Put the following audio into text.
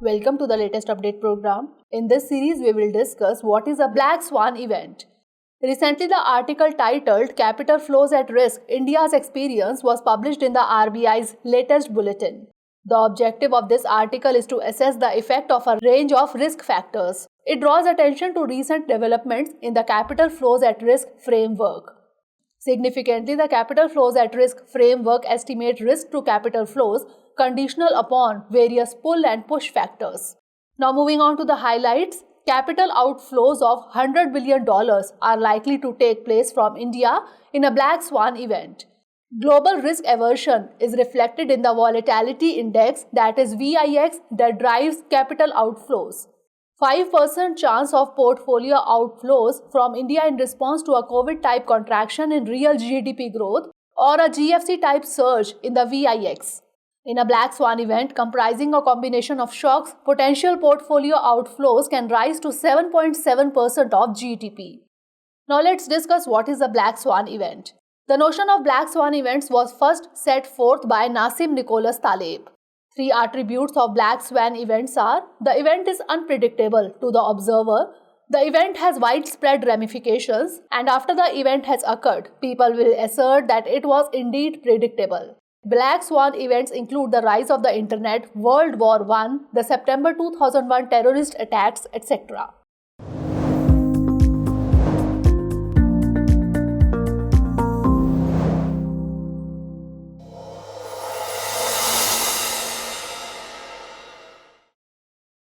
Welcome to the latest update program. In this series, we will discuss what is a Black Swan event. Recently, the article titled Capital Flows at Risk, India's Experience was published in the RBI's latest bulletin. The objective of this article is to assess the effect of a range of risk factors. It draws attention to recent developments in the Capital Flows at Risk framework. Significantly, the Capital Flows at Risk framework estimates risk to capital flows conditional upon various pull and push factors. Now moving on to the highlights, capital outflows of $100 billion are likely to take place from India in a Black Swan event. Global risk aversion is reflected in the volatility index, that is VIX, that drives capital outflows. 5% chance of portfolio outflows from India in response to a COVID-type contraction in real GDP growth or a GFC-type surge in the VIX. In a Black Swan event comprising a combination of shocks, potential portfolio outflows can rise to 7.7% of GDP. Now let's discuss what is a Black Swan event. The notion of Black Swan events was first set forth by Nassim Nicholas Taleb. 3 attributes of Black Swan events are: the event is unpredictable to the observer, the event has widespread ramifications, and after the event has occurred, people will assert that it was indeed predictable. Black Swan events include the rise of the Internet, World War I, the September 2001 terrorist attacks, etc.